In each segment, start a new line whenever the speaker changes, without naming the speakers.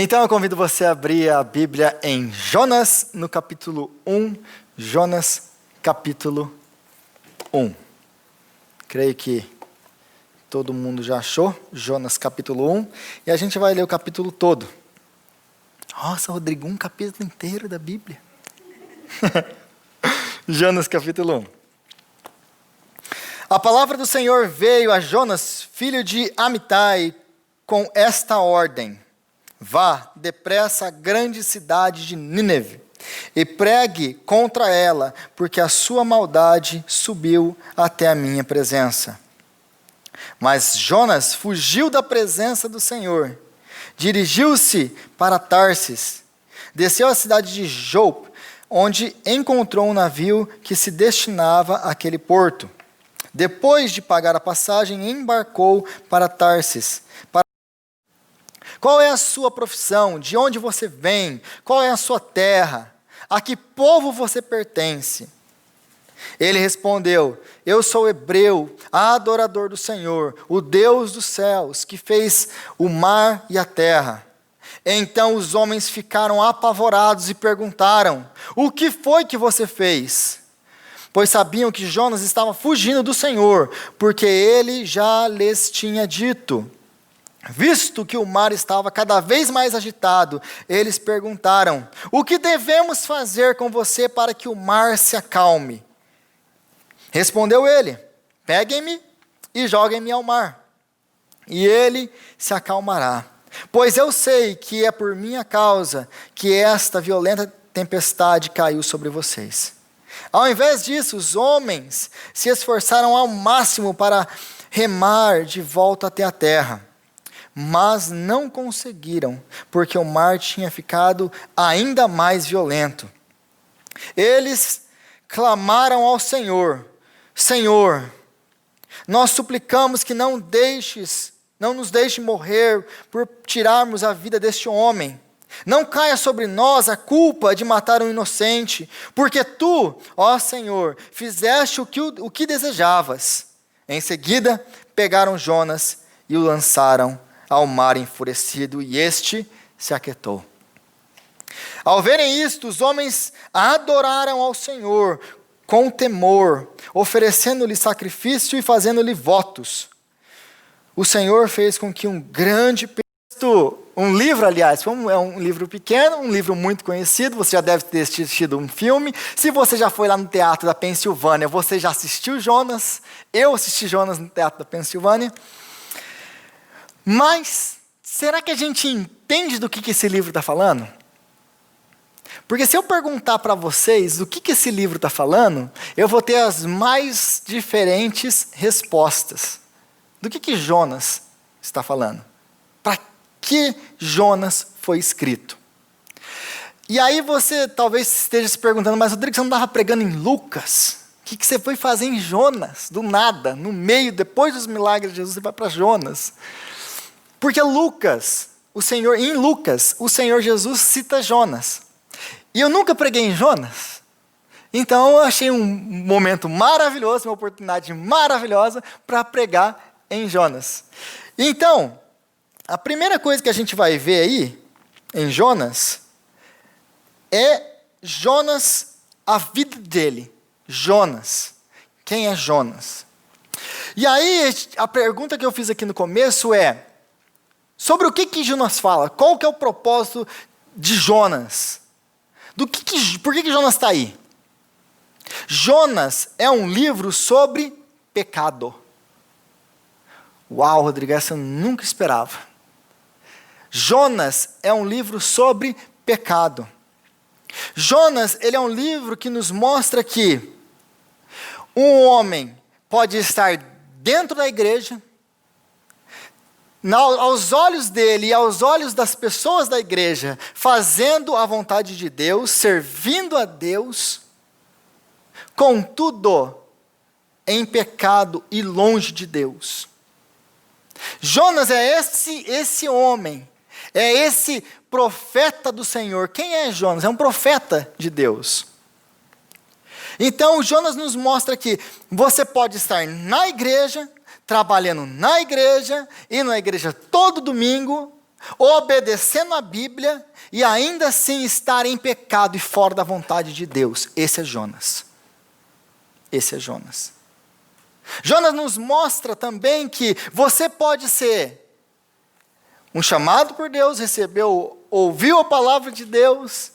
Então eu convido você a abrir a Bíblia em Jonas, no capítulo 1. Jonas, capítulo 1. Creio que todo mundo já achou Jonas, capítulo 1. E a gente vai ler o capítulo todo. Nossa, Rodrigo, um capítulo inteiro da Bíblia. Jonas, capítulo 1. A palavra do Senhor veio a Jonas, filho de Amitai, com esta ordem: vá depressa à grande cidade de Nínive e pregue contra ela, porque a sua maldade subiu até a minha presença. Mas Jonas fugiu da presença do Senhor, dirigiu-se para Tarsis, desceu à cidade de Jope, onde encontrou um navio que se destinava àquele porto. Depois de pagar a passagem, embarcou para Tarsis. Qual é a sua profissão? De onde você vem? Qual é a sua terra? A que povo você pertence? Ele respondeu: eu sou hebreu, adorador do Senhor, o Deus dos céus, que fez o mar e a terra. Então os homens ficaram apavorados e perguntaram: o que foi que você fez? Pois sabiam que Jonas estava fugindo do Senhor, porque ele já lhes tinha dito. Visto que o mar estava cada vez mais agitado, eles perguntaram: o que devemos fazer com você para que o mar se acalme? Respondeu ele: peguem-me e joguem-me ao mar, e ele se acalmará. Pois eu sei que é por minha causa que esta violenta tempestade caiu sobre vocês. Ao invés disso, os homens se esforçaram ao máximo para remar de volta até a terra. Mas não conseguiram, porque o mar tinha ficado ainda mais violento. Eles clamaram ao Senhor: Senhor, nós suplicamos que não nos deixe morrer por tirarmos a vida deste homem. Não caia sobre nós a culpa de matar um inocente, porque tu, ó Senhor, fizeste o que desejavas. Em seguida, pegaram Jonas e o lançaram ao mar enfurecido, e este se aquietou. Ao verem isto, os homens adoraram ao Senhor com temor, oferecendo-lhe sacrifício e fazendo-lhe votos. O Senhor fez com que um grande um livro, aliás, é um livro pequeno, um livro muito conhecido, você já deve ter assistido um filme. Se você já foi lá no Teatro da Pensilvânia, você já assistiu Jonas. Eu assisti Jonas no Teatro da Pensilvânia. Mas, será que a gente entende do que esse livro está falando? Porque se eu perguntar para vocês do que esse livro está falando, eu vou ter as mais diferentes respostas. Do que Jonas está falando? Para que Jonas foi escrito? E aí você talvez esteja se perguntando: mas Rodrigo, você não estava pregando em Lucas? O que você foi fazer em Jonas? Do nada, no meio, depois dos milagres de Jesus, você vai para Jonas. Porque em Lucas, o Senhor Jesus cita Jonas. E eu nunca preguei em Jonas. Então eu achei um momento maravilhoso, uma oportunidade maravilhosa para pregar em Jonas. Então, a primeira coisa que a gente vai ver aí, em Jonas, é Jonas, a vida dele. Jonas. Quem é Jonas? E aí, a pergunta que eu fiz aqui no começo é: sobre o que Jonas fala? Qual que é o propósito de Jonas? Por que Jonas está aí? Jonas é um livro sobre pecado. Uau, Rodrigo, essa eu nunca esperava. Jonas é um livro sobre pecado. Jonas, ele é um livro que nos mostra que um homem pode estar dentro da igreja, aos olhos dele e aos olhos das pessoas da igreja, fazendo a vontade de Deus, servindo a Deus, contudo, em pecado e longe de Deus. Jonas é esse homem, é esse profeta do Senhor. Quem é Jonas? É um profeta de Deus. Então, Jonas nos mostra que você pode estar na igreja, trabalhando na igreja, indo na igreja todo domingo, obedecendo a Bíblia e ainda assim estar em pecado e fora da vontade de Deus. Esse é Jonas. Esse é Jonas. Jonas nos mostra também que você pode ser um chamado por Deus, ouviu a palavra de Deus,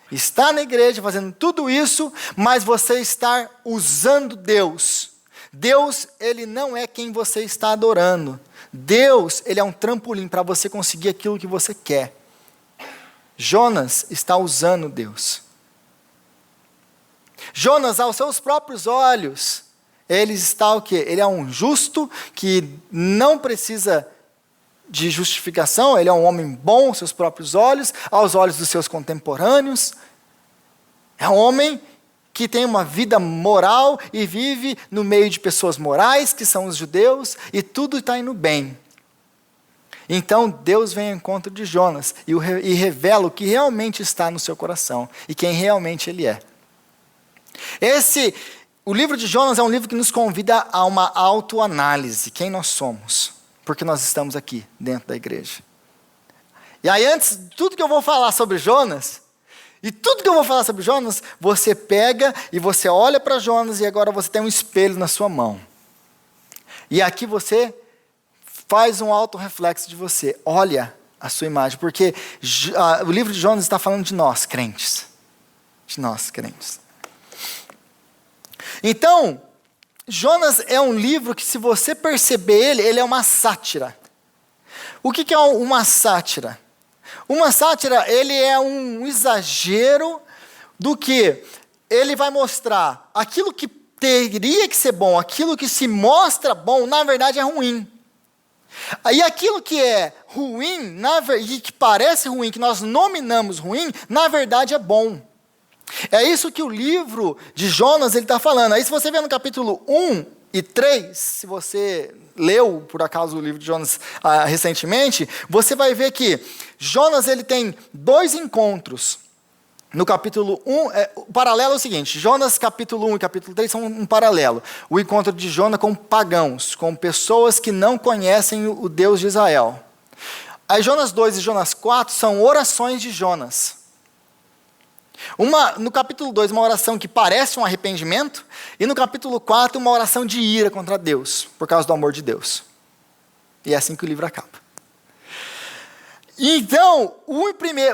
está na igreja fazendo tudo isso, mas você está usando Deus. Deus, ele não é quem você está adorando. Deus, ele é um trampolim para você conseguir aquilo que você quer. Jonas está usando Deus. Jonas, aos seus próprios olhos, ele está o quê? Ele é um justo que não precisa de justificação, ele é um homem bom aos seus próprios olhos, aos olhos dos seus contemporâneos. É um homem que tem uma vida moral e vive no meio de pessoas morais, que são os judeus, e tudo está indo bem. Então Deus vem ao encontro de Jonas e revela o que realmente está no seu coração e quem realmente ele é. O livro de Jonas é um livro que nos convida a uma autoanálise, quem nós somos, porque nós estamos aqui dentro da igreja. E aí antes, tudo que eu vou falar sobre Jonas, você pega e você olha para Jonas e agora você tem um espelho na sua mão. E aqui você faz um autorreflexo de você, olha a sua imagem, porque o livro de Jonas está falando de nós, crentes. De nós, crentes. Então, Jonas é um livro que, se você perceber ele é uma sátira. O que é uma sátira? Uma sátira, ele é um exagero do que ele vai mostrar aquilo que teria que ser bom, aquilo que se mostra bom, na verdade é ruim. E aquilo que é ruim, e que parece ruim, que nós nominamos ruim, na verdade é bom. É isso que o livro de Jonas está falando. Aí se você vê no capítulo 1 e 3, se você leu, por acaso, o livro de Jonas recentemente, você vai ver que Jonas ele tem 2 encontros. No capítulo 1, o paralelo é o seguinte, Jonas capítulo 1 e capítulo 3 são um paralelo. O encontro de Jonas com pagãos, com pessoas que não conhecem o Deus de Israel. Aí Jonas 2 e Jonas 4 são orações de Jonas. No capítulo 2, uma oração que parece um arrependimento, e no capítulo 4, uma oração de ira contra Deus, por causa do amor de Deus. E é assim que o livro acaba. Então,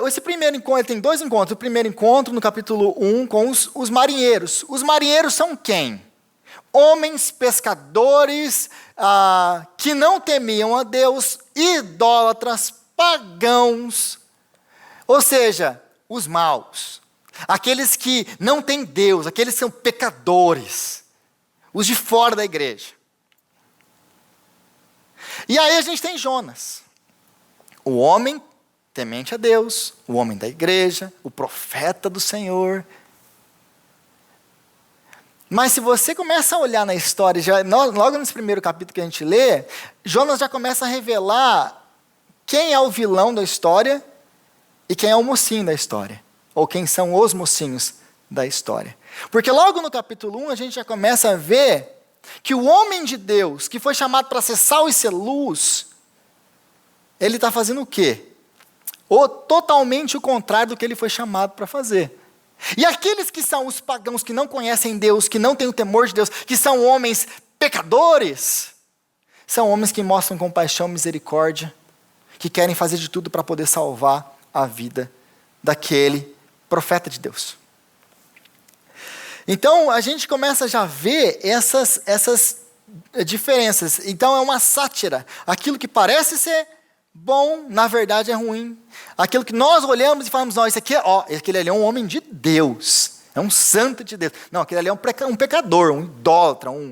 esse primeiro encontro, ele tem 2 encontros. O primeiro encontro, no capítulo 1, com os marinheiros. Os marinheiros são quem? Homens pescadores que não temiam a Deus, idólatras, pagãos, ou seja, os maus. Aqueles que não têm Deus, aqueles que são pecadores, os de fora da igreja. E aí a gente tem Jonas, o homem temente a Deus, o homem da igreja, o profeta do Senhor. Mas se você começa a olhar na história, logo nesse primeiro capítulo que a gente lê, Jonas já começa a revelar quem é o vilão da história e quem é o mocinho da história. Ou quem são os mocinhos da história. Porque logo no capítulo 1 a gente já começa a ver que o homem de Deus, que foi chamado para ser sal e ser luz, ele está fazendo o quê? Totalmente o contrário do que ele foi chamado para fazer. E aqueles que são os pagãos, que não conhecem Deus, que não têm o temor de Deus, que são homens pecadores, são homens que mostram compaixão, misericórdia, que querem fazer de tudo para poder salvar a vida daquele profeta de Deus. Então, a gente começa já a ver essas diferenças. Então, é uma sátira. Aquilo que parece ser bom, na verdade é ruim. Aquilo que nós olhamos e falamos, não, aquele ali é um homem de Deus. É um santo de Deus. Não, aquele ali é um pecador, um idólatra, um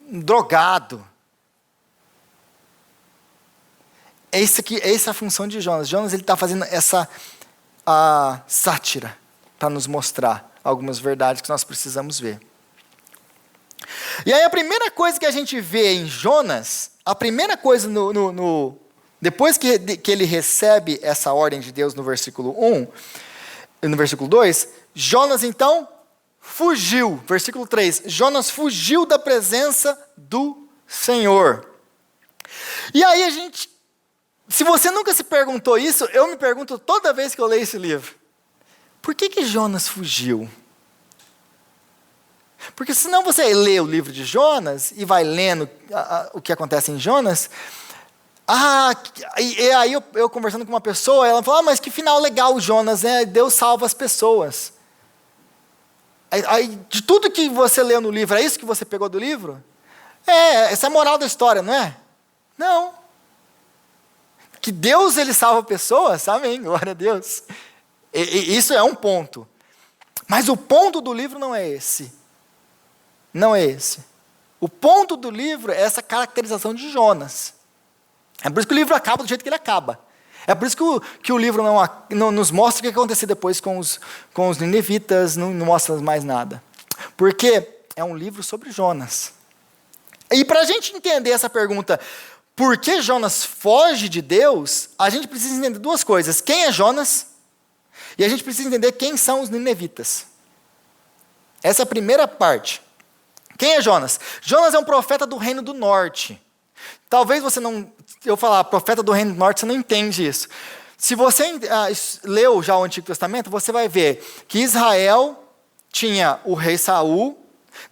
drogado. Essa é a função de Jonas. Jonas ele está fazendo essa sátira para nos mostrar algumas verdades que nós precisamos ver. E aí a primeira coisa que a gente vê em Jonas, a primeira coisa depois que ele recebe essa ordem de Deus no versículo 1, no versículo 2, Jonas então fugiu. Versículo 3, Jonas fugiu da presença do Senhor. E aí a gente Se você nunca se perguntou isso, eu me pergunto toda vez que eu leio esse livro. Por que Jonas fugiu? Porque senão você lê o livro de Jonas e vai lendo o que acontece em Jonas. E aí eu conversando com uma pessoa, ela falou, mas que final legal o Jonas, né? Deus salva as pessoas. Aí, de tudo que você leu no livro, é isso que você pegou do livro? Essa é a moral da história, não é? Não. Que Deus, ele salva pessoas, amém, glória a Deus. Isso é um ponto. Mas o ponto do livro não é esse. Não é esse. O ponto do livro é essa caracterização de Jonas. É por isso que o livro acaba do jeito que ele acaba. É por isso que o livro não nos mostra o que aconteceu depois com os ninivitas, não mostra mais nada. Porque é um livro sobre Jonas. E para a gente entender essa pergunta, por que Jonas foge de Deus, a gente precisa entender duas coisas. Quem é Jonas? E a gente precisa entender quem são os ninivitas. Essa é a primeira parte. Quem é Jonas? Jonas é um profeta do reino do norte. Talvez você não... Eu falar profeta do reino do norte, você não entende isso. Se você leu já o Antigo Testamento, você vai ver que Israel tinha o rei Saul,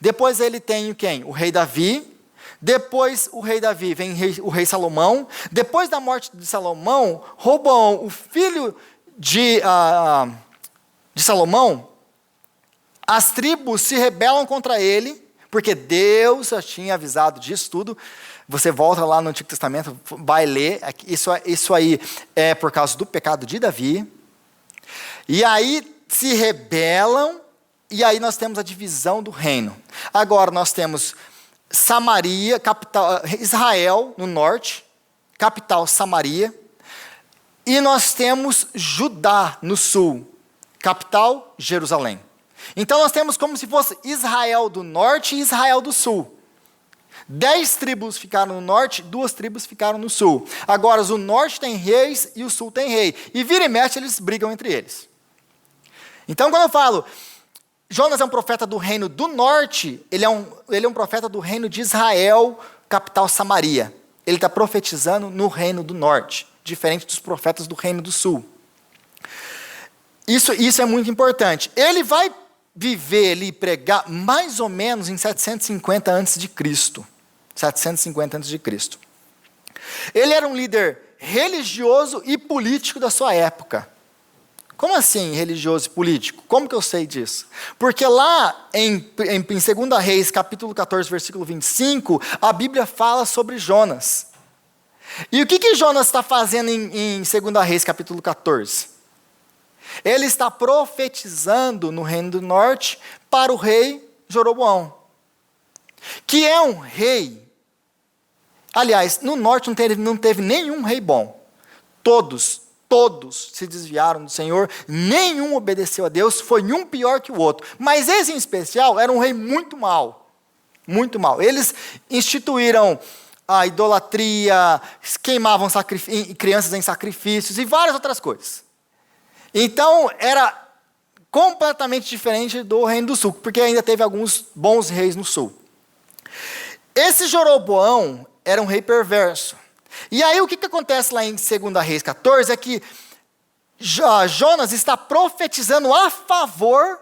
depois ele tem quem? O rei Davi, depois o rei Davi vem o rei Salomão, depois da morte de Salomão, Roboão, o filho de Salomão, as tribos se rebelam contra ele, porque Deus já tinha avisado disso tudo. Você volta lá no Antigo Testamento, vai ler, isso aí é por causa do pecado de Davi. E aí se rebelam, e aí nós temos a divisão do reino. Agora nós temos Samaria, capital, Israel no norte, capital Samaria, e nós temos Judá no sul, capital Jerusalém. Então nós temos como se fosse Israel do norte e Israel do sul. 10 tribos ficaram no norte, 2 tribos ficaram no sul. Agora o norte tem reis e o sul tem rei. E vira e mexe eles brigam entre eles. Então quando eu falo, Jonas é um profeta do reino do norte, ele é um profeta do reino de Israel, capital Samaria. Ele está profetizando no reino do norte, diferente dos profetas do reino do sul. Isso é muito importante. Ele vai viver ali e pregar mais ou menos em 750 a.C. 750 a.C. Ele era um líder religioso e político da sua época. Como assim religioso e político? Como que eu sei disso? Porque lá em 2 Reis, capítulo 14, versículo 25, a Bíblia fala sobre Jonas. E o que Jonas está fazendo em 2 Reis, capítulo 14? Ele está profetizando no reino do norte para o rei Jeroboão, que é um rei. Aliás, no norte não teve nenhum rei bom. Todos se desviaram do Senhor, nenhum obedeceu a Deus, foi um pior que o outro. Mas esse em especial era um rei muito mau, muito mau. Eles instituíram a idolatria, queimavam crianças em sacrifícios e várias outras coisas. Então, era completamente diferente do reino do sul, porque ainda teve alguns bons reis no sul. Esse Jeroboão era um rei perverso. E aí, o que acontece lá em 2 Reis 14 é que Jonas está profetizando a favor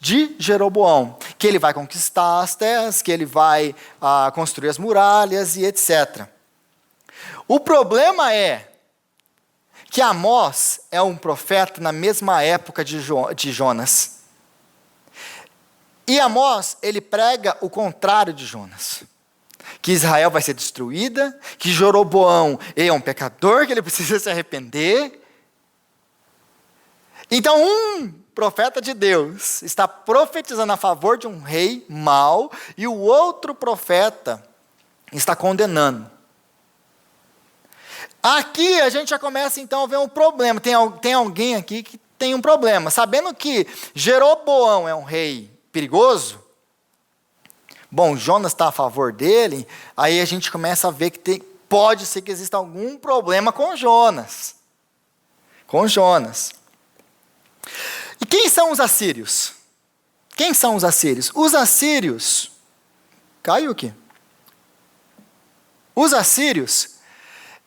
de Jeroboão, que ele vai conquistar as terras, que ele vai construir as muralhas e etc. O problema é que Amós é um profeta na mesma época de Jonas. E Amós, ele prega o contrário de Jonas. Que Israel vai ser destruída, que Jeroboão é um pecador, que ele precisa se arrepender. Então, um profeta de Deus está profetizando a favor de um rei mau, e o outro profeta está condenando. Aqui a gente já começa então a ver um problema. Tem alguém aqui que tem um problema. Sabendo que Jeroboão é um rei perigoso, bom, Jonas está a favor dele, aí a gente começa a ver que pode ser que exista algum problema com Jonas. Com Jonas. E quem são os assírios? Quem são os assírios? Os assírios... Caiu aqui. Os assírios...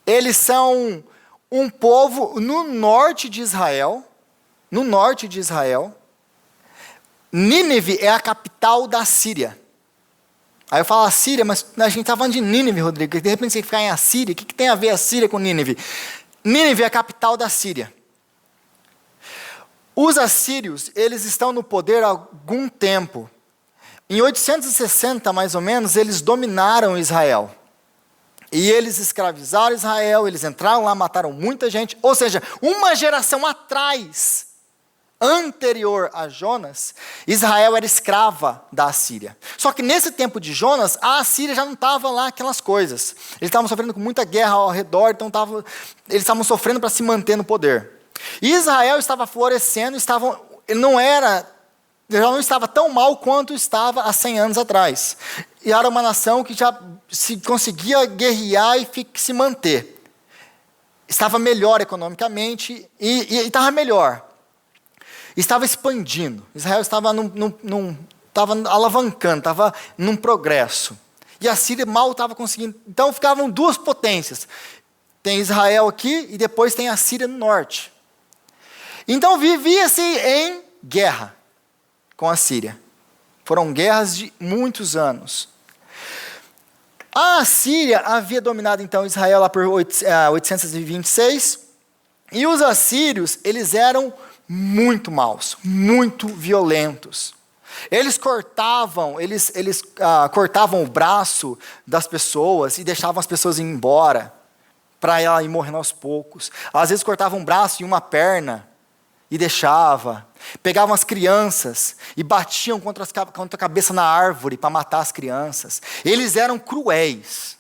Eles são um povo no norte de Israel. No norte de Israel. Nínive é a capital da Síria. Aí eu falo Assíria, mas a gente está falando de Nínive, Rodrigo. De repente você ficar em Assíria. O que tem a ver a Síria com Nínive? Nínive é a capital da Síria. Os assírios, eles estão no poder há algum tempo. Em 860, mais ou menos, eles dominaram Israel. E eles escravizaram Israel, eles entraram lá, mataram muita gente. Ou seja, uma geração atrás, anterior a Jonas, Israel era escrava da Assíria. Só que nesse tempo de Jonas, a Assíria já não estava lá aquelas coisas. Eles estavam sofrendo com muita guerra ao redor, então eles estavam sofrendo para se manter no poder. E Israel estava florescendo, já não estava tão mal quanto estava há 100 anos atrás. E era uma nação que já conseguia guerrear e se manter. Estava melhor economicamente e estava melhor. Estava expandindo. Israel estava estava alavancando, estava num progresso. E a Síria mal estava conseguindo. Então ficavam duas potências. Tem Israel aqui e depois tem a Síria no norte. Então vivia-se em guerra com a Síria. Foram guerras de muitos anos. A Síria havia dominado então Israel lá por 826. E os assírios, eles eram muito maus, muito violentos. Eles cortavam o braço das pessoas e deixavam as pessoas ir embora, para ela ir morrendo aos poucos. Às vezes cortavam um braço e uma perna e deixava. Pegavam as crianças e batiam contra a cabeça na árvore para matar as crianças. Eles eram cruéis.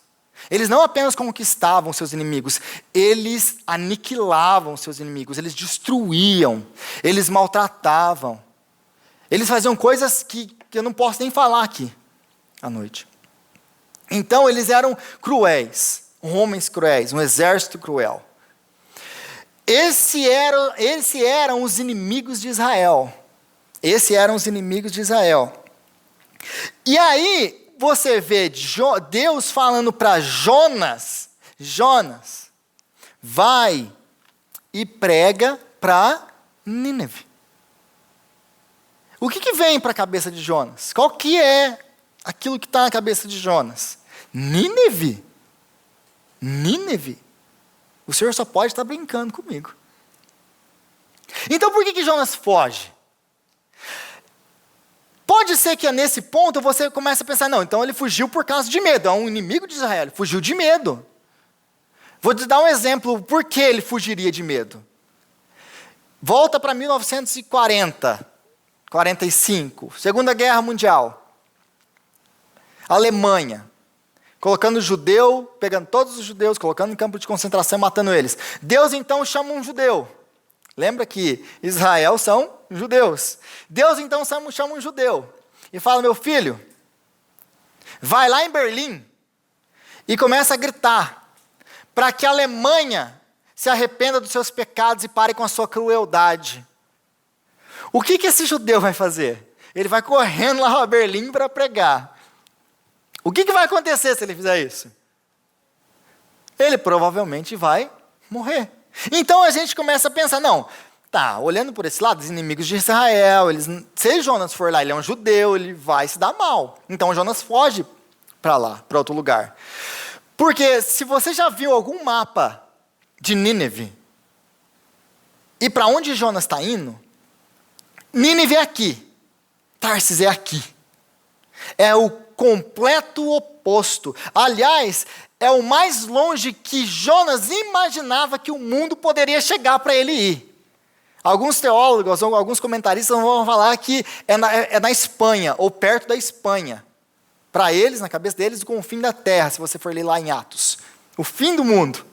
Eles não apenas conquistavam seus inimigos, eles aniquilavam seus inimigos, eles destruíam, eles maltratavam. Eles faziam coisas que eu não posso nem falar aqui à noite. Então eles eram homens cruéis, um exército cruel. Esses eram os inimigos de Israel. Esses eram os inimigos de Israel. E aí você vê Deus falando para Jonas, vai e prega para Nínive. O que vem para a cabeça de Jonas? Qual que é aquilo que está na cabeça de Jonas? Nínive? Nínive? O Senhor só pode estar brincando comigo. Então por que Jonas foge? Pode ser que nesse ponto você comece a pensar, não, então ele fugiu por causa de medo, é um inimigo de Israel, ele fugiu de medo. Vou te dar um exemplo, por que ele fugiria de medo? Volta para 1940, 45, Segunda Guerra Mundial. Alemanha, colocando judeu, pegando todos os judeus, colocando em campo de concentração e matando eles. Deus então chama um judeu. Lembra que Israel são judeus. Deus então chama um judeu e fala, meu filho, vai lá em Berlim e começa a gritar para que a Alemanha se arrependa dos seus pecados e pare com a sua crueldade. O que esse judeu vai fazer? Ele vai correndo lá a Berlim para pregar. O que vai acontecer se ele fizer isso? Ele provavelmente vai morrer. Então a gente começa a pensar, olhando por esse lado, os inimigos de Israel, se Jonas for lá, ele é um judeu, ele vai se dar mal. Então Jonas foge para lá, para outro lugar. Porque se você já viu algum mapa de Nínive, e para onde Jonas está indo, Nínive é aqui, Tarsis é aqui. É o completo oposto. Aliás, é o mais longe que Jonas imaginava que o mundo poderia chegar para ele ir. Alguns teólogos, alguns comentaristas vão falar que é na Espanha, ou perto da Espanha. Para eles, na cabeça deles, com o fim da terra, se você for ler lá em Atos. O fim do mundo.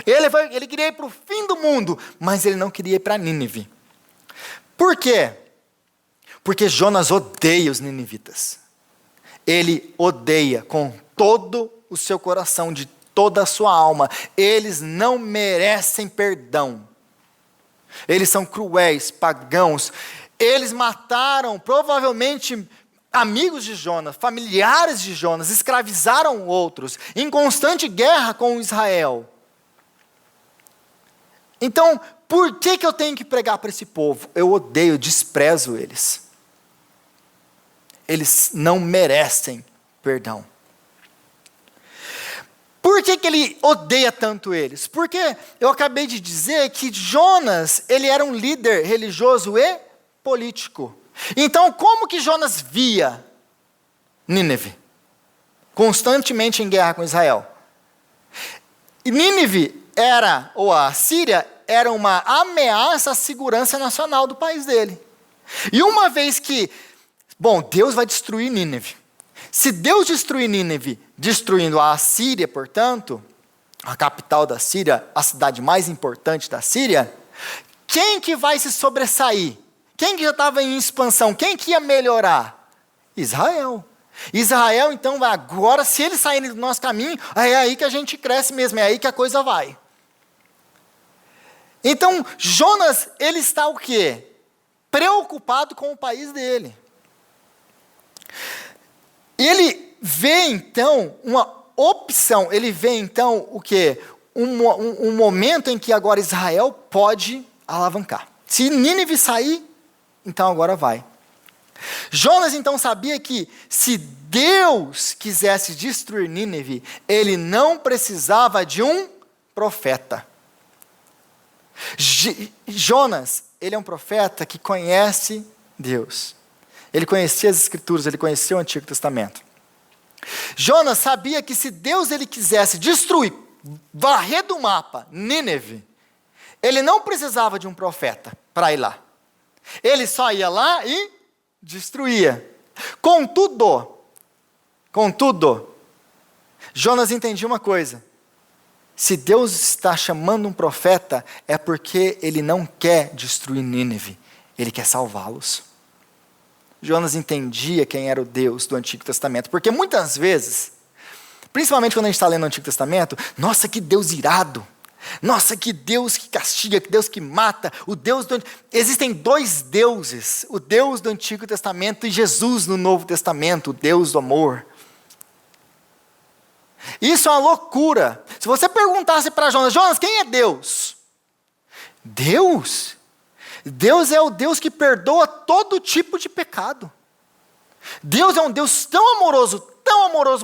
Ele queria ir para o fim do mundo, mas ele não queria ir para Nínive. Por quê? Porque Jonas odeia os ninivitas. Ele odeia com todo o seu coração, de toda a sua alma. Eles não merecem perdão. Eles são cruéis, pagãos. Eles mataram, provavelmente, amigos de Jonas, familiares de Jonas, escravizaram outros, em constante guerra com Israel. Então, por que eu tenho que pregar para esse povo? Eu odeio, eu desprezo eles. Eles não merecem perdão. Por que ele odeia tanto eles? Porque eu acabei de dizer que Jonas, ele era um líder religioso e político. Então, como que Jonas via Nínive? Constantemente em guerra com Israel. E Nínive era, ou a Síria, era uma ameaça à segurança nacional do país dele. E uma vez que, Deus vai destruir Nínive. Se Deus destruir Nínive, destruindo a Assíria, portanto, a capital da Síria, a cidade mais importante da Síria, quem que vai se sobressair? Quem que já estava em expansão? Quem que ia melhorar? Israel. Israel, então, agora, se eles saírem do nosso caminho, é aí que a gente cresce mesmo, é aí que a coisa vai. Então, Jonas, ele está o quê? Preocupado com o país dele. Ele vê, então, uma opção, ele vê, então, o quê? Um momento em que agora Israel pode alavancar. Se Nínive sair, então agora vai. Jonas, então, sabia que se Deus quisesse destruir Nínive, ele não precisava de um profeta. Jonas, ele é um profeta que conhece Deus. Ele conhecia as Escrituras, ele conhecia o Antigo Testamento. Jonas sabia que se Deus ele quisesse destruir, varrer do mapa Nínive, ele não precisava de um profeta para ir lá. Ele só ia lá e destruía. Contudo, Jonas entendia uma coisa. Se Deus está chamando um profeta, é porque ele não quer destruir Nínive, ele quer salvá-los. Jonas entendia quem era o Deus do Antigo Testamento, porque muitas vezes, principalmente quando a gente está lendo o Antigo Testamento, nossa, que Deus irado, nossa, que Deus que castiga, que Deus que mata, existem dois deuses, o Deus do Antigo Testamento e Jesus no Novo Testamento, o Deus do amor. Isso é uma loucura. Se você perguntasse para Jonas, quem é Deus? Deus? Deus é o Deus que perdoa todo tipo de pecado. Deus é um Deus tão amoroso,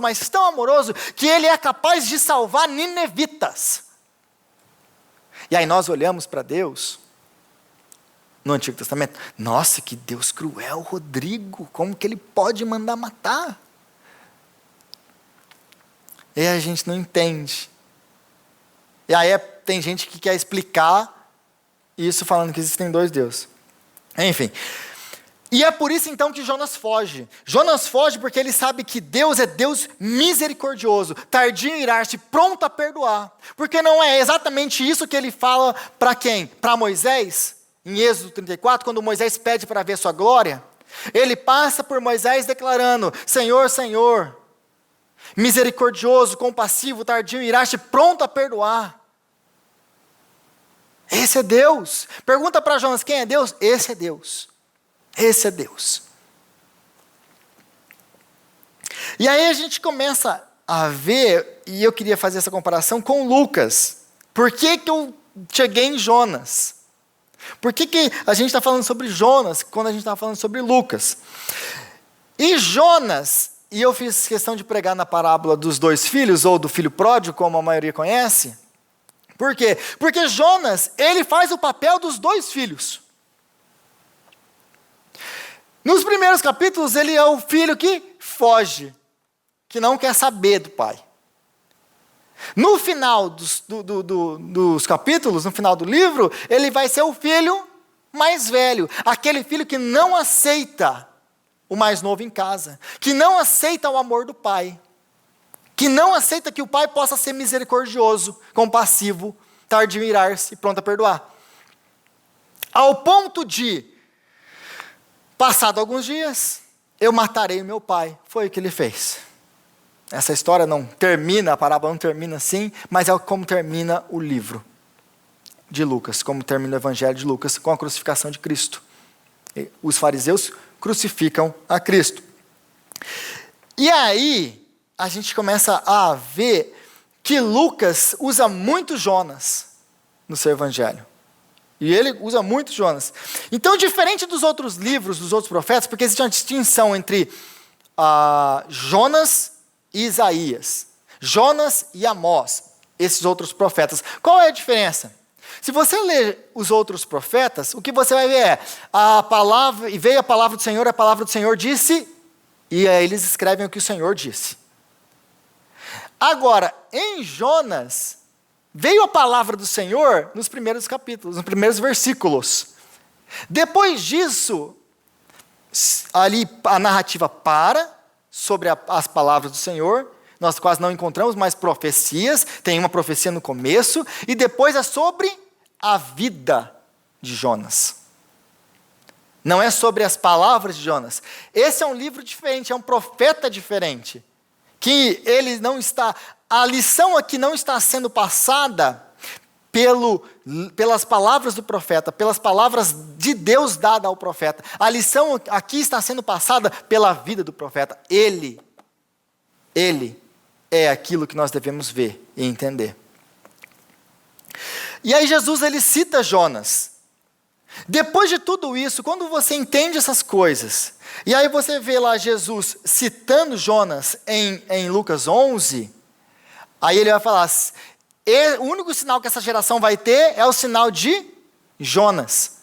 mas tão amoroso, que Ele é capaz de salvar ninevitas. E aí nós olhamos para Deus, no Antigo Testamento, nossa, que Deus cruel, Rodrigo, como que Ele pode mandar matar? E a gente não entende. E aí tem gente que quer explicar isso falando que existem dois deuses. Enfim. E é por isso então que Jonas foge. Jonas foge porque ele sabe que Deus é Deus misericordioso, tardio em irar-se, pronto a perdoar. Porque não é exatamente isso que ele fala para quem? Para Moisés, em Êxodo 34, quando Moisés pede para ver sua glória. Ele passa por Moisés declarando: Senhor, Senhor, misericordioso, compassivo, tardio em irar-se, pronto a perdoar. Esse é Deus. Pergunta para Jonas, quem é Deus? Esse é Deus. Esse é Deus. E aí a gente começa a ver, e eu queria fazer essa comparação com Lucas. Por que eu cheguei em Jonas? Por que a gente está falando sobre Jonas, quando a gente está falando sobre Lucas? E Jonas, e eu fiz questão de pregar na parábola dos dois filhos, ou do filho pródigo, como a maioria conhece. Por quê? Porque Jonas, ele faz o papel dos dois filhos. Nos primeiros capítulos, ele é o filho que foge, que não quer saber do pai. No final dos capítulos, no final do livro, ele vai ser o filho mais velho, aquele filho que não aceita o mais novo em casa, que não aceita o amor do pai, que não aceita que o pai possa ser misericordioso, compassivo, tardio em irar-se, pronto a perdoar. Ao ponto de, passado alguns dias, eu matarei o meu pai. Foi o que ele fez. Essa história não termina, a parábola não termina assim, mas é como termina o livro de Lucas, como termina o evangelho de Lucas, com a crucificação de Cristo. Os fariseus crucificam a Cristo. E aí, a gente começa a ver que Lucas usa muito Jonas. no seu evangelho. E ele usa muito Jonas. Então, diferente dos outros livros, dos outros profetas, porque existe uma distinção entre Jonas e Isaías, Jonas e Amós, esses outros profetas. Qual é a diferença? Se você ler os outros profetas, o que você vai ver é a palavra, e veio a palavra do Senhor, a palavra do Senhor disse, e aí eles escrevem o que o Senhor disse. Agora, em Jonas, veio a palavra do Senhor nos primeiros capítulos, nos primeiros versículos. Depois disso, ali a narrativa para sobre as palavras do Senhor. Nós quase não encontramos mais profecias, tem uma profecia no começo, e depois é sobre a vida de Jonas. Não é sobre as palavras de Jonas. Esse é um livro diferente, é um profeta diferente. Que ele não está, a lição aqui não está sendo passada pelas palavras do profeta, pelas palavras de Deus dada ao profeta. A lição aqui está sendo passada pela vida do profeta. Ele é aquilo que nós devemos ver e entender. E aí Jesus, ele cita Jonas. Depois de tudo isso, quando você entende essas coisas, e aí você vê lá Jesus citando Jonas em Lucas 11, aí ele vai falar, o único sinal que essa geração vai ter é o sinal de Jonas.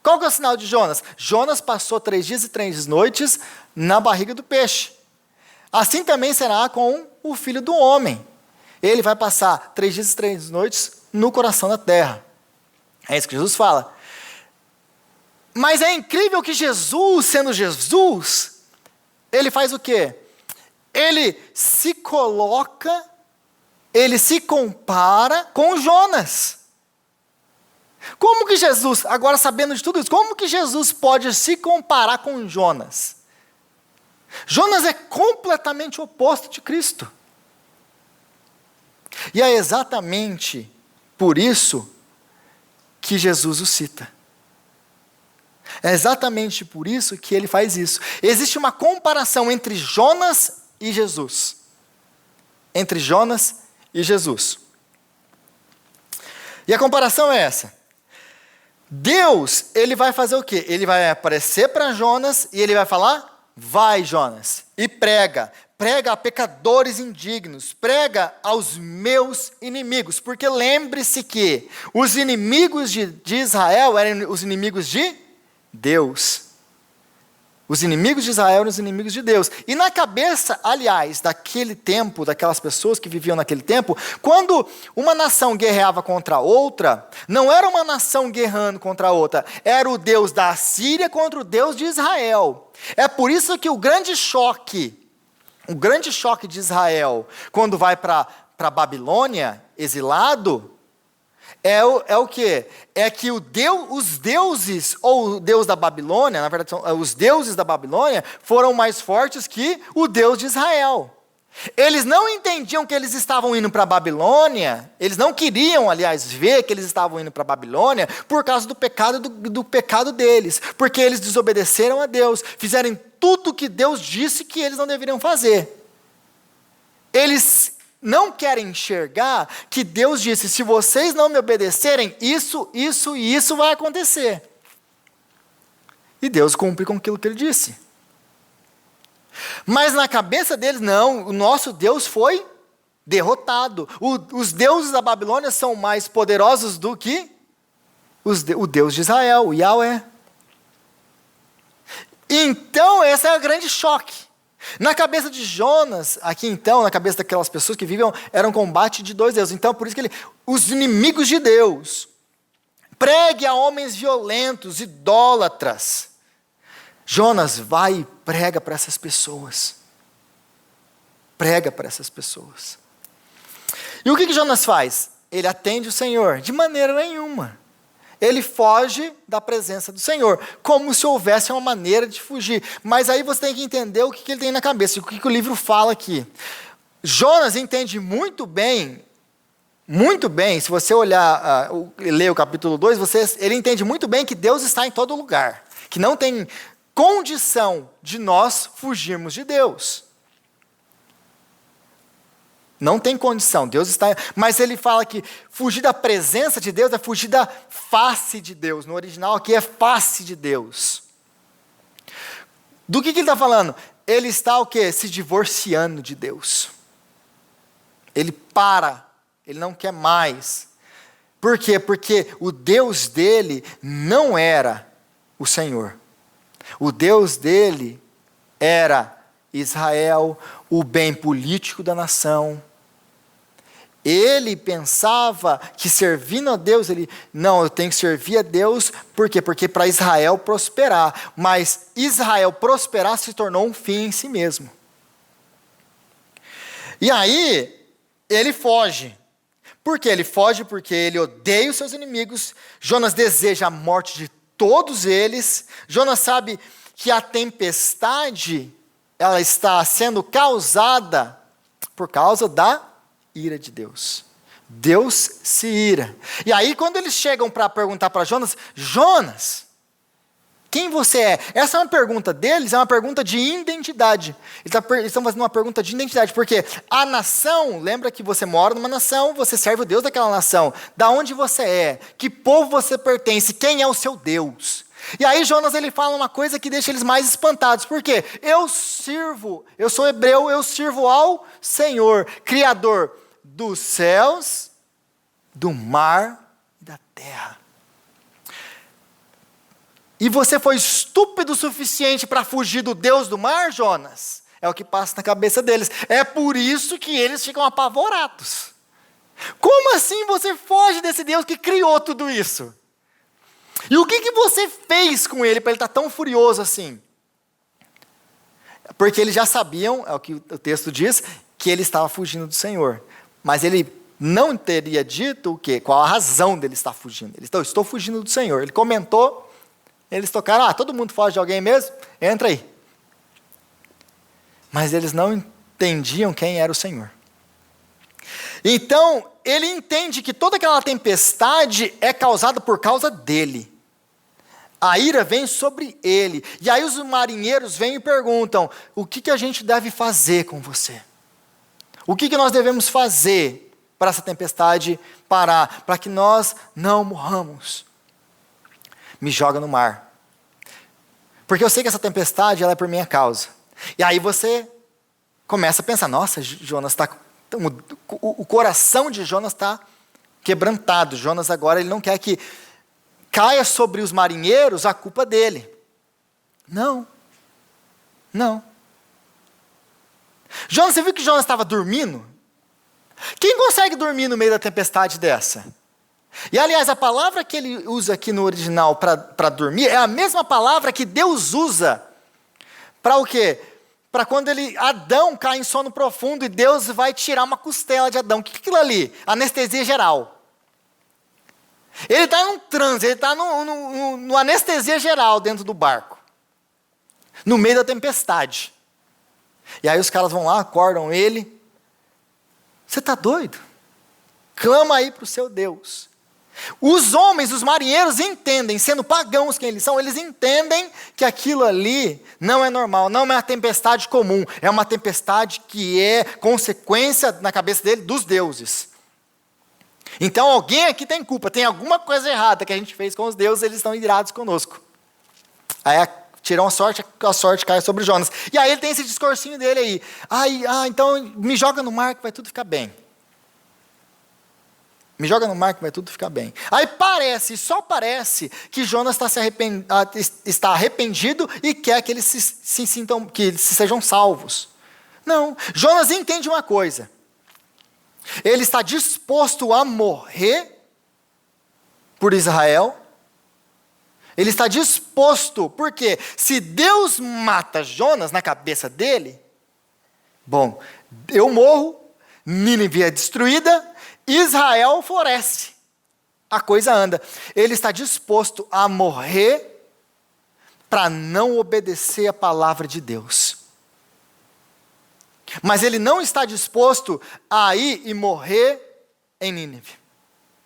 Qual que é o sinal de Jonas? Jonas passou 3 dias e 3 noites na barriga do peixe. Assim também será com o Filho do Homem. Ele vai passar 3 dias e 3 noites no coração da terra. É isso que Jesus fala. Mas é incrível que Jesus, sendo Jesus, ele faz o quê? Ele se coloca, ele se compara com Jonas. Como que Jesus, agora sabendo de tudo isso, como que Jesus pode se comparar com Jonas? Jonas é completamente o oposto de Cristo. E é exatamente por isso que Jesus o cita. É exatamente por isso que ele faz isso. Existe uma comparação entre Jonas e Jesus. Entre Jonas e Jesus. E a comparação é essa. Deus, ele vai fazer o quê? Ele vai aparecer para Jonas e ele vai falar: vai, Jonas, e prega a pecadores indignos, prega aos meus inimigos, porque lembre-se que os inimigos de Israel eram os inimigos de Deus. Os inimigos de Israel eram os inimigos de Deus. E na cabeça, aliás, daquele tempo, daquelas pessoas que viviam naquele tempo, quando uma nação guerreava contra outra, não era uma nação guerrando contra a outra, era o Deus da Assíria contra o Deus de Israel. É por isso que o grande choque de Israel, quando vai para a Babilônia, exilado, é o quê? É que os deuses, ou o Deus da Babilônia, na verdade, os deuses da Babilônia foram mais fortes que o Deus de Israel. Eles não entendiam que eles estavam indo para a Babilônia, eles não queriam, aliás, ver que eles estavam indo para a Babilônia por causa do pecado deles, porque eles desobedeceram a Deus, fizeram tudo que Deus disse que eles não deveriam fazer. Eles não querem enxergar que Deus disse: se vocês não me obedecerem, isso e isso vai acontecer. E Deus cumpre com aquilo que ele disse. Mas na cabeça deles, não, o nosso Deus foi derrotado. Os deuses da Babilônia são mais poderosos do que o Deus de Israel, o Yahweh. Então, esse é o grande choque. Na cabeça de Jonas, aqui então, na cabeça daquelas pessoas que viviam, era um combate de 2 deuses. Então, por isso que os inimigos de Deus, pregue a homens violentos, idólatras. Jonas, vai e prega para essas pessoas. Prega para essas pessoas. E o que Jonas faz? Ele atende o Senhor? De maneira nenhuma. Ele foge da presença do Senhor, como se houvesse uma maneira de fugir. Mas aí você tem que entender o que ele tem na cabeça, o que o livro fala aqui. Jonas entende muito bem, se você olhar, ler o capítulo 2, ele entende muito bem que Deus está em todo lugar, que não tem condição de nós fugirmos de Deus. Não tem condição, Deus está... Mas ele fala que fugir da presença de Deus é fugir da face de Deus. No original aqui é face de Deus. Do que ele está falando? Ele está o quê? Se divorciando de Deus. Ele ele não quer mais. Por quê? Porque o Deus dele não era o Senhor. O Deus dele era Israel, o bem político da nação. Ele pensava que servindo a Deus, não, eu tenho que servir a Deus, por quê? Porque para Israel prosperar, mas Israel prosperar se tornou um fim em si mesmo. E aí, ele foge. Por que ele foge? Porque ele odeia os seus inimigos, Jonas deseja a morte de todos eles, Jonas sabe que a tempestade, ela está sendo causada por causa da ira de Deus. Deus se ira. E aí quando eles chegam para perguntar para Jonas, Jonas, quem você é? Essa é uma pergunta deles, é uma pergunta de identidade. Eles estão fazendo uma pergunta de identidade, porque a nação, lembra que você mora numa nação, você serve o Deus daquela nação. Da onde você é? Que povo você pertence? Quem é o seu Deus? E aí Jonas ele fala uma coisa que deixa eles mais espantados. Por quê? Eu sou hebreu, eu sirvo ao Senhor, Criador dos céus, do mar e da terra. E você foi estúpido o suficiente para fugir do Deus do mar, Jonas? É o que passa na cabeça deles. É por isso que eles ficam apavorados. Como assim você foge desse Deus que criou tudo isso? E o que você fez com ele para ele estar tão furioso assim? Porque eles já sabiam, é o que o texto diz, que ele estava fugindo do Senhor. Mas ele não teria dito o quê? Qual a razão dele estar fugindo. Ele falou, estou fugindo do Senhor. Ele comentou, eles tocaram, todo mundo foge de alguém mesmo? Entra aí. Mas eles não entendiam quem era o Senhor. Então, ele entende que toda aquela tempestade é causada por causa dele. A ira vem sobre ele. E aí os marinheiros vêm e perguntam, o que a gente deve fazer com você? O que nós devemos fazer para essa tempestade parar? Para que nós não morramos? Me joga no mar. Porque eu sei que essa tempestade ela é por minha causa. E aí você começa a pensar, nossa, Jonas está... O coração de Jonas está quebrantado. Jonas agora ele não quer que caia sobre os marinheiros a culpa dele. Não. Jonas, você viu que Jonas estava dormindo? Quem consegue dormir no meio da tempestade dessa? E aliás, a palavra que ele usa aqui no original para dormir é a mesma palavra que Deus usa para o quê? Para quando Adão cai em sono profundo e Deus vai tirar uma costela de Adão. O que é aquilo ali? Anestesia geral. Ele está num transe, ele está no anestesia geral dentro do barco. No meio da tempestade. E aí os caras vão lá, acordam ele. Você está doido? Clama aí para o seu Deus. Os homens, os marinheiros entendem, sendo pagãos quem eles são, eles entendem que aquilo ali não é normal, não é uma tempestade comum, é uma tempestade que é consequência na cabeça dele dos deuses. Então alguém aqui tem culpa, tem alguma coisa errada que a gente fez com os deuses, eles estão irados conosco. Aí tiram a sorte cai sobre Jonas. E aí ele tem esse discursinho dele aí, então me joga no mar que vai tudo ficar bem. Me joga no mar que vai tudo ficar bem. Aí só parece que Jonas está arrependido e quer que eles se sintam, que eles sejam salvos. Não, Jonas entende uma coisa. Ele está disposto a morrer por Israel. Ele está disposto, porque se Deus mata Jonas na cabeça dele, bom, eu morro, Nínive é destruída, Israel floresce, a coisa anda. Ele está disposto a morrer para não obedecer a palavra de Deus. Mas ele não está disposto a ir e morrer em Nínive,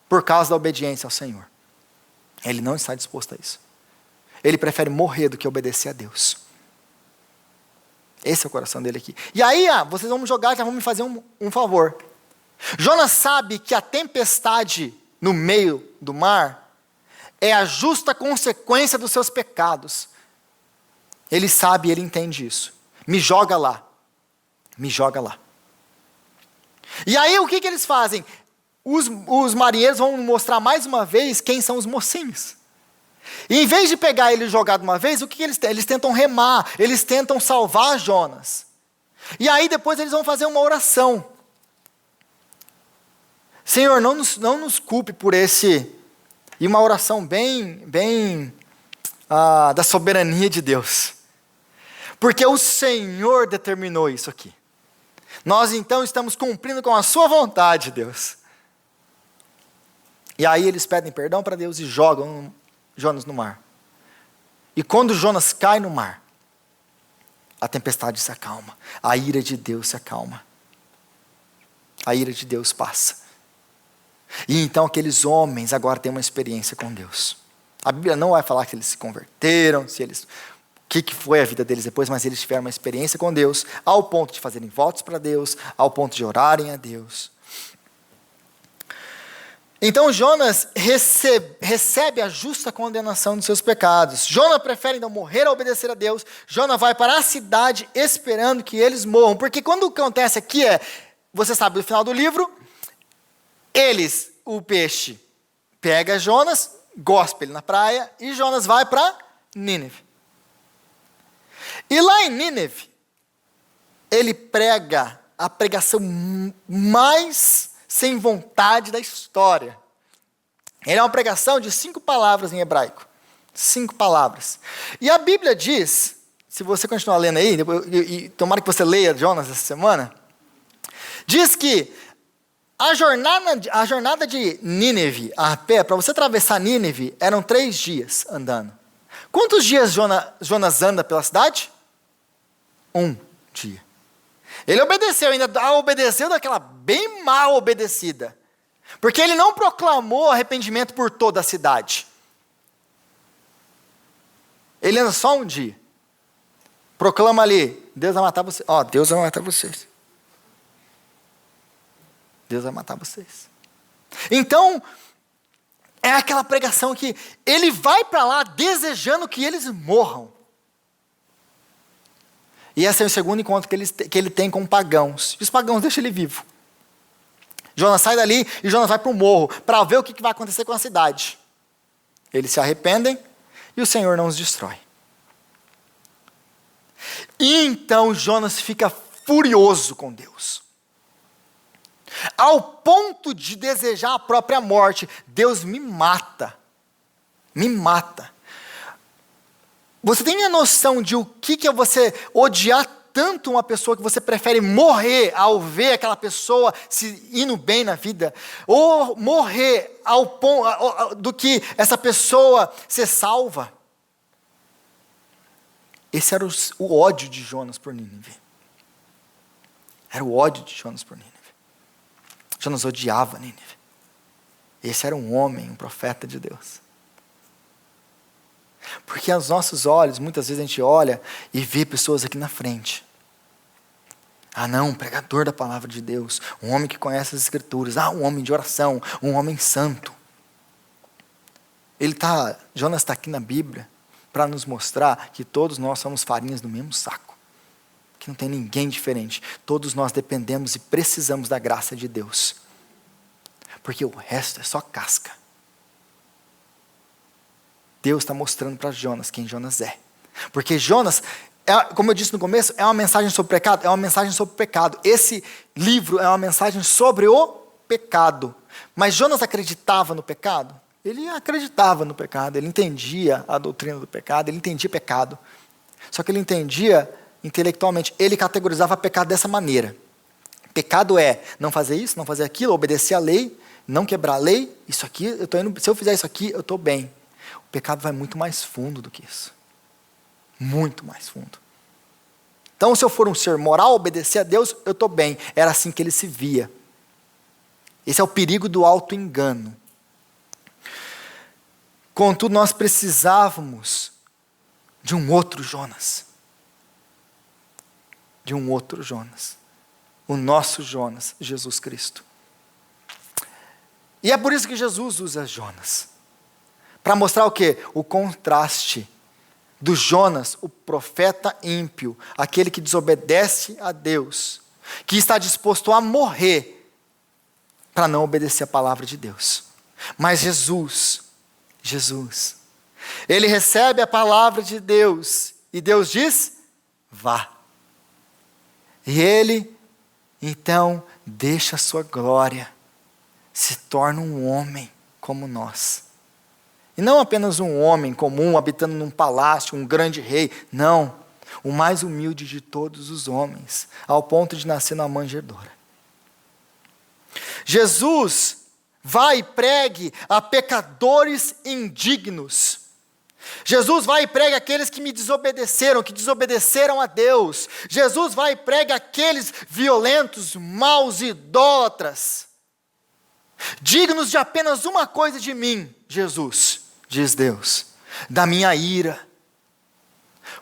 por causa da obediência ao Senhor. Ele não está disposto a isso. Ele prefere morrer do que obedecer a Deus. Esse é o coração dele aqui. E aí, vocês vão me jogar, já vão me fazer um favor. Jonas sabe que a tempestade no meio do mar é a justa consequência dos seus pecados. Ele sabe, ele entende isso. Me joga lá. Me joga lá. E aí o que eles fazem? Os marinheiros vão mostrar mais uma vez quem são os mocinhos. E em vez de pegar ele e jogar de uma vez, o que eles tentam? Eles tentam remar, eles tentam salvar Jonas. E aí depois eles vão fazer uma oração. Senhor, não nos culpe por esse... E uma oração bem da soberania de Deus. Porque o Senhor determinou isso aqui. Nós então estamos cumprindo com a sua vontade, Deus. E aí eles pedem perdão para Deus e jogam Jonas no mar. E quando Jonas cai no mar, a tempestade se acalma. A ira de Deus se acalma. A ira de Deus passa. E então aqueles homens agora têm uma experiência com Deus. A Bíblia não vai falar que eles se converteram, se eles... o que foi a vida deles depois, mas eles tiveram uma experiência com Deus, ao ponto de fazerem votos para Deus, ao ponto de orarem a Deus. Então Jonas recebe a justa condenação dos seus pecados. Jonas prefere então morrer a obedecer a Deus. Jonas vai para a cidade esperando que eles morram. Porque quando o que acontece aqui você sabe, no final do livro, o peixe pega Jonas, gospe ele na praia, e Jonas vai para Nínive. E lá em Nínive, ele prega a pregação mais sem vontade da história. Ele é uma pregação de 5 palavras em hebraico. 5 palavras. E a Bíblia diz, se você continuar lendo aí, e tomara que você leia Jonas essa semana, diz que a jornada de Nínive a pé, para você atravessar Nínive, eram 3 dias andando. Quantos dias Jonas anda pela cidade? 1 dia. Ele obedeceu, ainda obedeceu daquela bem mal obedecida. Porque ele não proclamou arrependimento por toda a cidade. Ele anda só 1 dia. Proclama ali, Deus vai matar vocês. Deus vai matar vocês. Deus vai matar vocês. Então, é aquela pregação que ele vai para lá desejando que eles morram. E esse é o segundo encontro que ele tem com pagãos. E os pagãos deixam ele vivo. Jonas sai dali e Jonas vai para o morro para ver o que vai acontecer com a cidade. Eles se arrependem e o Senhor não os destrói. E então Jonas fica furioso com Deus. Ao ponto de desejar a própria morte. Deus me mata. Me mata. Você tem a noção de o que é você odiar tanto uma pessoa que você prefere morrer ao ver aquela pessoa se indo bem na vida? Ou morrer ao ponto do que essa pessoa ser salva? Esse era o ódio de Jonas por Nínive. Era o ódio de Jonas por Nínive. Jonas odiava Nínive. Esse era um homem, um profeta de Deus. Porque aos nossos olhos, muitas vezes a gente olha e vê pessoas aqui na frente. Não, um pregador da palavra de Deus, um homem que conhece as escrituras, um homem de oração, um homem santo. Jonas está aqui na Bíblia para nos mostrar que todos nós somos farinhas do mesmo saco. Que não tem ninguém diferente. Todos nós dependemos e precisamos da graça de Deus. Porque o resto é só casca. Deus está mostrando para Jonas quem Jonas é. Porque Jonas, como eu disse no começo, é uma mensagem sobre pecado? É uma mensagem sobre pecado. Esse livro é uma mensagem sobre o pecado. Mas Jonas acreditava no pecado? Ele acreditava no pecado, ele entendia a doutrina do pecado, ele entendia pecado. Só que ele entendia intelectualmente, ele categorizava pecado dessa maneira. Pecado é não fazer isso, não fazer aquilo, obedecer a lei, não quebrar a lei, isso aqui, se eu fizer isso aqui, eu estou bem. O pecado vai muito mais fundo do que isso. Muito mais fundo. Então, se eu for um ser moral, obedecer a Deus, eu estou bem. Era assim que ele se via. Esse é o perigo do auto-engano. Contudo, nós precisávamos de um outro Jonas. De um outro Jonas. O nosso Jonas, Jesus Cristo. E é por isso que Jesus usa Jonas. Para mostrar o quê? O contraste do Jonas, o profeta ímpio, aquele que desobedece a Deus, que está disposto a morrer para não obedecer a palavra de Deus. Mas Jesus, ele recebe a palavra de Deus e Deus diz: vá. E ele, então, deixa a sua glória, se torna um homem como nós. E não apenas um homem comum, habitando num palácio, um grande rei. Não, o mais humilde de todos os homens, ao ponto de nascer numa manjedoura. Jesus vai e pregue a pecadores indignos. Jesus vai e prega aqueles que me desobedeceram, que desobedeceram a Deus. Jesus vai e prega aqueles violentos, maus, idólatras, dignos de apenas uma coisa de mim, Jesus, diz Deus, da minha ira.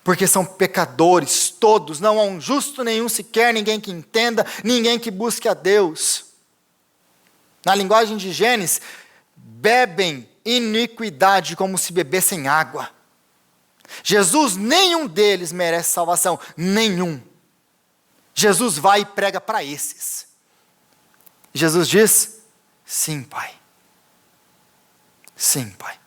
Porque são pecadores todos, não há um justo nenhum sequer, ninguém que entenda, ninguém que busque a Deus. Na linguagem de Gênesis, bebem iniquidade como se bebessem água. Jesus, nenhum deles merece salvação, nenhum. Jesus vai e prega para esses. Jesus diz: sim, Pai. Sim, Pai.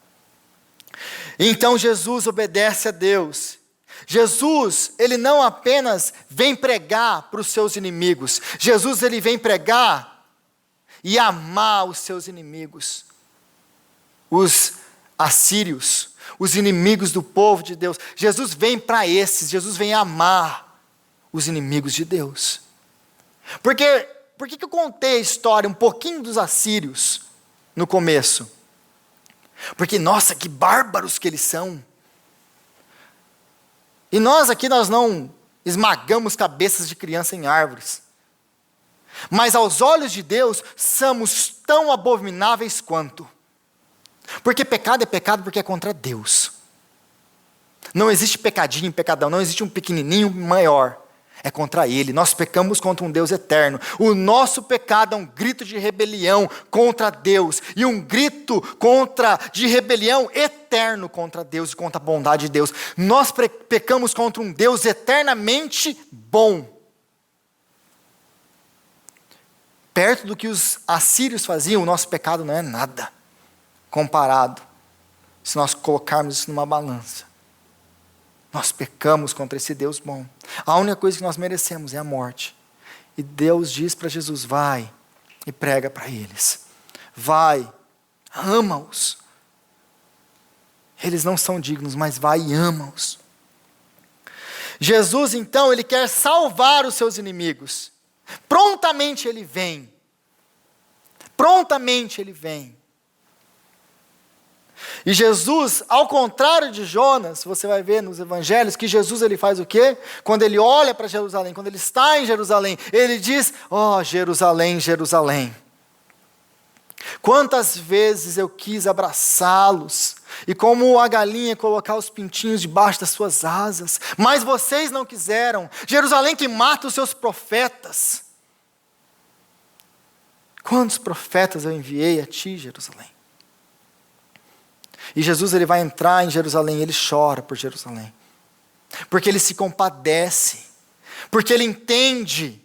Então Jesus obedece a Deus. Jesus, ele não apenas vem pregar para os seus inimigos. Jesus, ele vem pregar e amar os seus inimigos. Os assírios, os inimigos do povo de Deus. Jesus vem para esses, Jesus vem amar os inimigos de Deus. Por que eu contei a história um pouquinho dos assírios no começo? Porque, nossa, que bárbaros que eles são. E nós aqui, nós não esmagamos cabeças de criança em árvores. Mas aos olhos de Deus, somos tão abomináveis quanto. Porque pecado é pecado porque é contra Deus. Não existe pecadinho, pecadão, não existe um pequenininho maior. É contra Ele. Nós pecamos contra um Deus eterno. O nosso pecado é um grito de rebelião contra Deus. E um grito de rebelião eterno contra Deus e contra a bondade de Deus. Nós pecamos contra um Deus eternamente bom. Perto do que os assírios faziam, o nosso pecado não é nada comparado, se nós colocarmos isso numa balança. Nós pecamos contra esse Deus bom. A única coisa que nós merecemos é a morte. E Deus diz para Jesus: vai e prega para eles. Vai, ama-os. Eles não são dignos, mas vai e ama-os. Jesus, então, ele quer salvar os seus inimigos. Prontamente ele vem. Prontamente ele vem. E Jesus, ao contrário de Jonas, você vai ver nos evangelhos que Jesus ele faz o quê? Quando ele olha para Jerusalém, quando ele está em Jerusalém, ele diz: ó Jerusalém, Jerusalém, quantas vezes eu quis abraçá-los, e como a galinha colocar os pintinhos debaixo das suas asas, mas vocês não quiseram. Jerusalém que mata os seus profetas. Quantos profetas eu enviei a ti, Jerusalém? E Jesus ele vai entrar em Jerusalém, ele chora por Jerusalém. Porque ele se compadece. Porque ele entende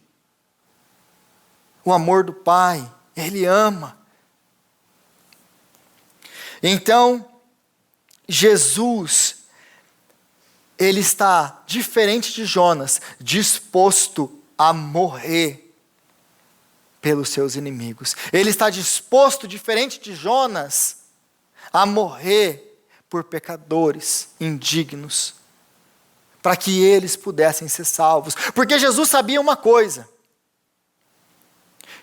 o amor do Pai. Ele ama. Então, Jesus, ele está, diferente de Jonas, disposto a morrer pelos seus inimigos. Ele está disposto, diferente de Jonas, a morrer por pecadores indignos, para que eles pudessem ser salvos. Porque Jesus sabia uma coisa,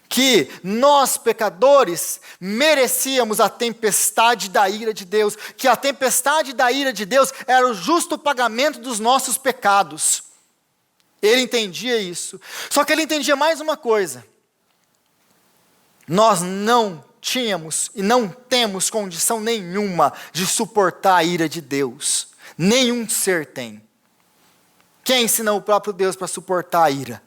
que nós pecadores merecíamos a tempestade da ira de Deus, que a tempestade da ira de Deus era o justo pagamento dos nossos pecados. Ele entendia isso. Só que ele entendia mais uma coisa: nós não tínhamos e não temos condição nenhuma de suportar a ira de Deus. Nenhum ser tem. Quem ensinou o próprio Deus para suportar a ira?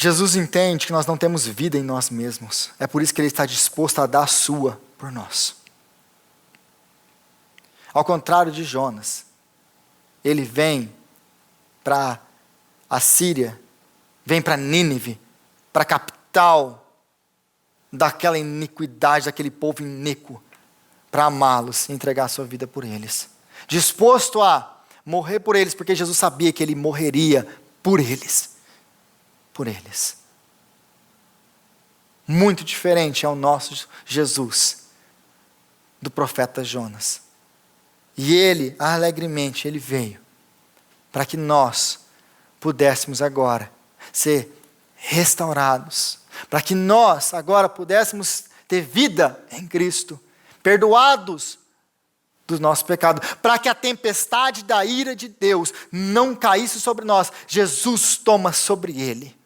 Jesus entende que nós não temos vida em nós mesmos. É por isso que Ele está disposto a dar a sua por nós. Ao contrário de Jonas, ele vem para a Síria, vem para Nínive, para a capital daquela iniquidade, daquele povo iníquo, para amá-los e entregar a sua vida por eles. Disposto a morrer por eles, porque Jesus sabia que Ele morreria por eles. Por eles. Muito diferente é o nosso Jesus, do profeta Jonas. E Ele, alegremente, Ele veio para que nós pudéssemos agora ser restaurados, para que nós agora pudéssemos ter vida em Cristo, perdoados do nosso pecado, para que a tempestade da ira de Deus não caísse sobre nós. Jesus toma sobre Ele.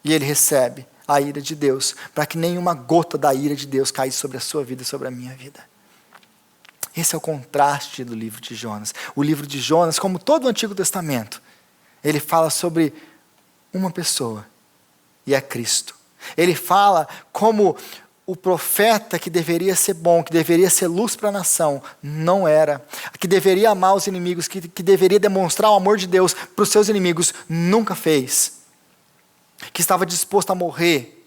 E Ele recebe a ira de Deus, para que nenhuma gota da ira de Deus caísse sobre a sua vida e sobre a minha vida. Esse é o contraste do livro de Jonas. O livro de Jonas, como todo o Antigo Testamento, ele fala sobre uma pessoa, e é Cristo. Ele fala como o profeta que deveria ser bom, que deveria ser luz para a nação, não era. Que deveria amar os inimigos, que deveria demonstrar o amor de Deus para os seus inimigos, nunca fez. Que estava disposto a morrer,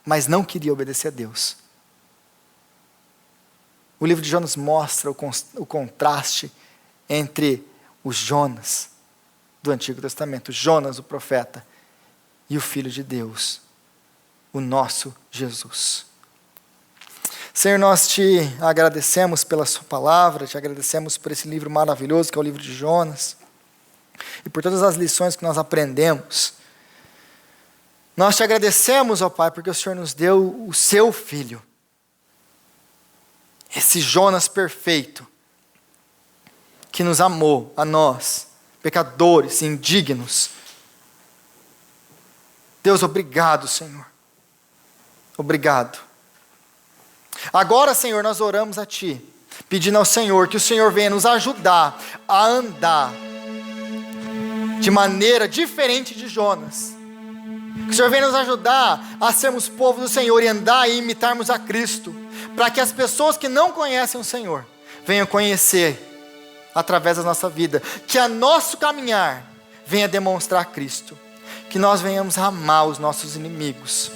mas não queria obedecer a Deus. O livro de Jonas mostra o contraste entre o Jonas do Antigo Testamento, Jonas, o profeta, e o Filho de Deus, o nosso Jesus. Senhor, nós te agradecemos pela sua palavra, te agradecemos por esse livro maravilhoso que é o livro de Jonas, e por todas as lições que nós aprendemos. Nós te agradecemos, ó Pai, porque o Senhor nos deu o seu Filho, esse Jonas perfeito, que nos amou, a nós, pecadores, indignos. Deus, obrigado, Senhor. Obrigado. Agora, Senhor, nós oramos a Ti, pedindo ao Senhor que o Senhor venha nos ajudar a andar de maneira diferente de Jonas. Que o Senhor venha nos ajudar a sermos povo do Senhor e andar e imitarmos a Cristo, para que as pessoas que não conhecem o Senhor venham conhecer através da nossa vida, que a nosso caminhar venha demonstrar Cristo, que nós venhamos amar os nossos inimigos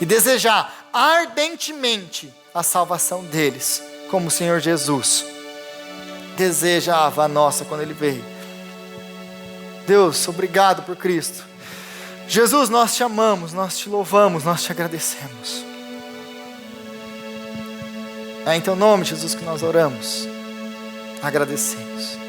e desejar ardentemente a salvação deles, como o Senhor Jesus desejava a nossa quando Ele veio. Deus, obrigado por Cristo. Jesus, nós te amamos, nós te louvamos, nós te agradecemos. É em teu nome, Jesus, que nós oramos. Agradecemos.